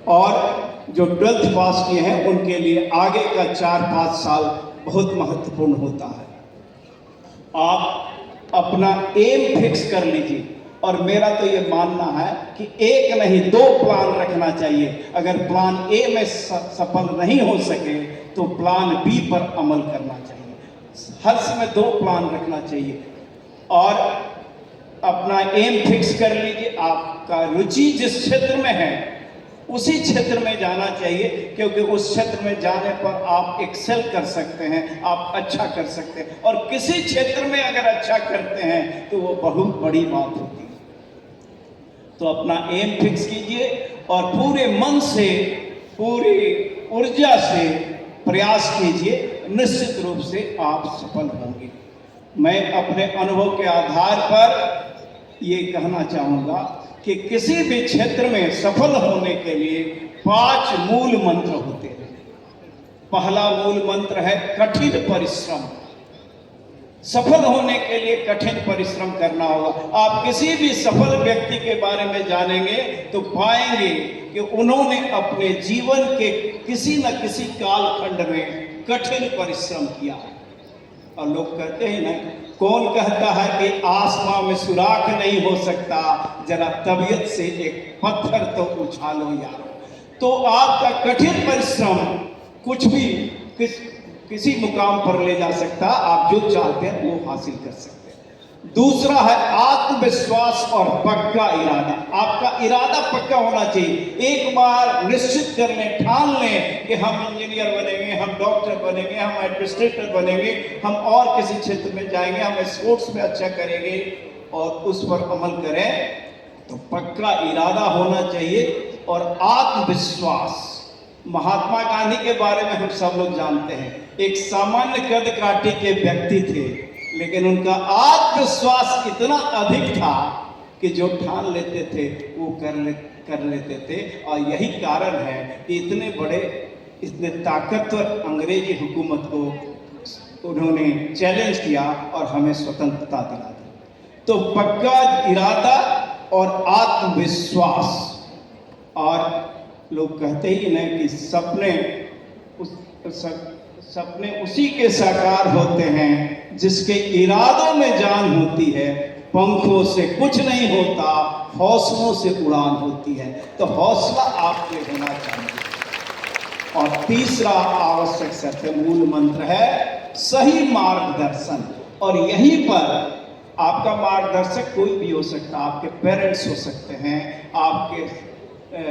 और जो 12th पास किए हैं उनके लिए आगे का 4-5 साल बहुत महत्वपूर्ण होता है। आप अपना एम फिक्स कर लीजिए, और मेरा तो ये मानना है कि एक नहीं 2 प्लान रखना चाहिए। अगर प्लान ए में सफल नहीं हो सके तो प्लान बी पर अमल करना चाहिए। हर समय 2 प्लान रखना चाहिए और अपना एम फिक्स कर लीजिए। आपका रुचि जिस क्षेत्र में है उसी क्षेत्र में जाना चाहिए, क्योंकि उस क्षेत्र में जाने पर आप एक्सेल कर सकते हैं, आप अच्छा कर सकते हैं। और किसी क्षेत्र में अगर अच्छा करते हैं तो वो बहुत बड़ी बात होती है। तो अपना एम फिक्स कीजिए और पूरे मन से, पूरी ऊर्जा से प्रयास कीजिए, निश्चित रूप से आप सफल होंगे। मैं अपने अनुभव के आधार पर ये कहना चाहूँगा कि किसी भी क्षेत्र में सफल होने के लिए 5 मूल मंत्र होते हैं। पहला मूल मंत्र है कठिन परिश्रम। सफल होने के लिए कठिन परिश्रम करना होगा। आप किसी भी सफल व्यक्ति के बारे में जानेंगे तो पाएंगे कि उन्होंने अपने जीवन के किसी न किसी कालखंड में कठिन परिश्रम किया है। और लोग कहते हैं ना, कौन कहता है कि आसमां में सुराख नहीं हो सकता, जरा तबीयत से एक पत्थर तो उछालो यारो। तो आपका कठिन परिश्रम कुछ भी किसी मुकाम पर ले जा सकता, आप जो चाहते हैं वो हासिल कर सकते हैं। दूसरा है आत्मविश्वास और पक्का इरादा। आपका इरादा पक्का होना चाहिए। एक बार निश्चित कर लें, ठान लें कि हम इंजीनियर बनेंगे, हम डॉक्टर बनेंगे, हम एडमिनिस्ट्रेटर बनेंगे, हम और किसी क्षेत्र में जाएंगे, हम स्पोर्ट्स में अच्छा करेंगे, और उस पर अमल करें तो पक्का इरादा होना चाहिए और आत्मविश्वास। महात्मा गांधी के बारे में हम सब लोग जानते हैं, एक सामान्य कद काठी के व्यक्ति थे, लेकिन उनका आत्मविश्वास इतना अधिक था कि जो ठान लेते थे वो कर लेते थे। और यही कारण है कि इतने ताकतवर अंग्रेजी हुकूमत को उन्होंने चैलेंज किया और हमें स्वतंत्रता दिला दी। तो पक्का इरादा और आत्मविश्वास। और लोग कहते ही ना कि सपने उसी के साकार होते हैं जिसके इरादों में जान होती है। पंखों से कुछ नहीं होता, हौसलों से उड़ान होती है। तो हौसला आपके होना चाहिए। और तीसरा आवश्यक सत्य मूल मंत्र है सही मार्गदर्शन। और यहीं पर आपका मार्गदर्शक कोई भी हो सकता है। आपके पेरेंट्स हो सकते हैं, आपके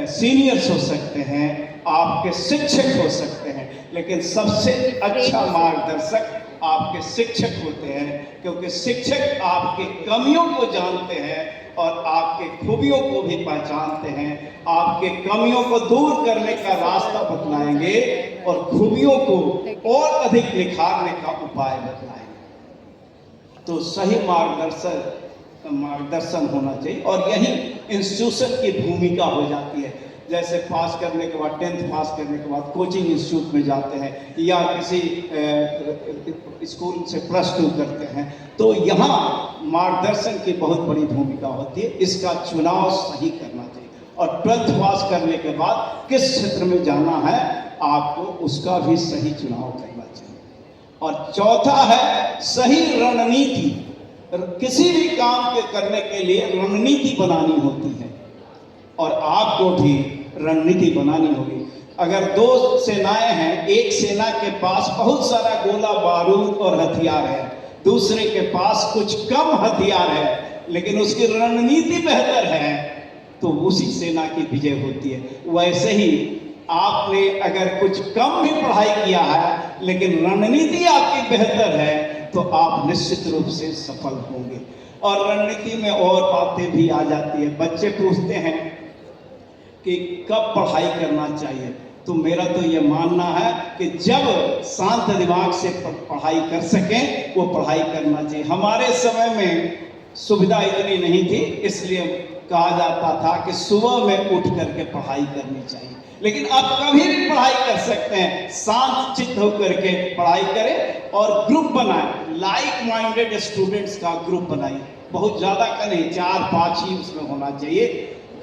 सीनियर्स हो सकते हैं, आपके शिक्षक हो सकते हैं, लेकिन सबसे अच्छा मार्गदर्शक आपके शिक्षक होते हैं, क्योंकि शिक्षक आपके कमियों को जानते हैं और आपके खूबियों को भी पहचानते हैं। आपके कमियों को दूर करने का रास्ता बतलाएंगे और खूबियों को और अधिक निखारने का उपाय बतलाएंगे। तो सही मार्गदर्शन होना चाहिए। और यही इंस्टीट्यूशन की भूमिका हो जाती है। जैसे पास करने के बाद, 10th पास करने के बाद कोचिंग इंस्टीट्यूट में जाते हैं या किसी स्कूल से +2 करते हैं, तो यहाँ मार्गदर्शन की बहुत बड़ी भूमिका होती है। इसका चुनाव सही करना चाहिए। और 12th पास करने के बाद किस क्षेत्र में जाना है आपको, उसका भी सही चुनाव करना चाहिए। और चौथा है सही रणनीति। किसी भी काम के करने के लिए रणनीति बनानी होती है और आपको भी रणनीति बनानी होगी। अगर 2 सेनाएं हैं, एक सेना के पास बहुत सारा गोला बारूद और हथियार है, दूसरे के पास कुछ कम हथियार है, लेकिन उसकी रणनीति बेहतर है, तो उसी सेना की विजय होती है। वैसे ही आपने अगर कुछ कम भी पढ़ाई किया है लेकिन रणनीति आपकी बेहतर है तो आप निश्चित रूप से सफल होंगे। और रणनीति में और बातें भी आ जाती है। बच्चे पूछते हैं कि कब पढ़ाई करना चाहिए, तो मेरा तो ये मानना है कि जब शांत दिमाग से पढ़ाई कर सकें वो पढ़ाई करना चाहिए। हमारे समय में सुविधा इतनी नहीं थी, इसलिए कहा जाता था कि सुबह में उठ करके पढ़ाई करनी चाहिए, लेकिन आप कभी भी पढ़ाई कर सकते हैं। शांत चित्त होकर के पढ़ाई करें और ग्रुप बनाएं, लाइक माइंडेड स्टूडेंट्स का ग्रुप बनाइए। बहुत ज़्यादा का नहीं, 4-5 ही उसमें होना चाहिए।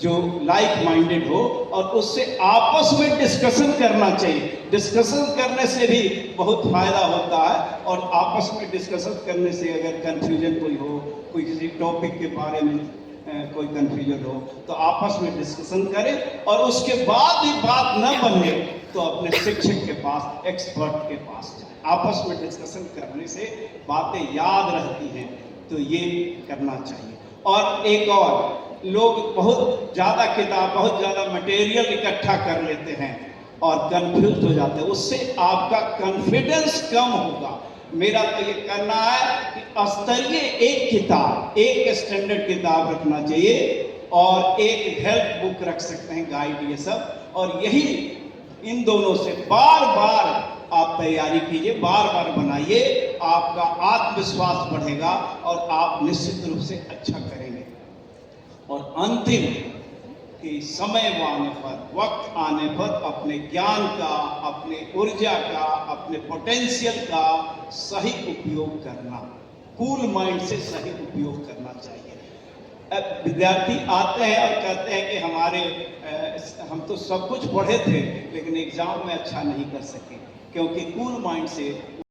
जो लाइक माइंडेड हो, और उससे आपस में डिस्कशन करना चाहिए। डिस्कशन करने से भी बहुत फायदा होता है, और आपस में डिस्कशन करने से अगर कंफ्यूजन कोई हो, कोई किसी टॉपिक के बारे में कोई कंफ्यूजन हो, तो आपस में डिस्कशन करें, और उसके बाद भी बात न बने तो अपने शिक्षक के पास, एक्सपर्ट के पास जाएं। आपस में डिस्कशन करने से बातें याद रहती हैं, तो ये करना चाहिए। और एक और, लोग बहुत ज़्यादा किताब, बहुत ज़्यादा मटेरियल इकट्ठा कर लेते हैं और कंफ्यूज हो जाते हैं, उससे आपका कॉन्फिडेंस कम होगा। मेरा तो ये करना है कि स्तरीय एक किताब, एक स्टैंडर्ड किताब रखना चाहिए, और एक हेल्प बुक रख सकते हैं, गाइड, ये सब। और यही, इन दोनों से बार बार आप तैयारी कीजिए, बार बार बनाइए, आपका आत्मविश्वास बढ़ेगा और आप निश्चित रूप से अच्छा करेंगे। और अंतिम, कि समय आने पर, वक्त आने पर अपने ज्ञान का, अपने ऊर्जा का, अपने पोटेंशियल का सही उपयोग करना, कूल माइंड से सही उपयोग करना चाहिए। अब विद्यार्थी आते हैं और कहते हैं कि हम तो सब कुछ पढ़े थे लेकिन एग्जाम में अच्छा नहीं कर सके, क्योंकि कूल माइंड से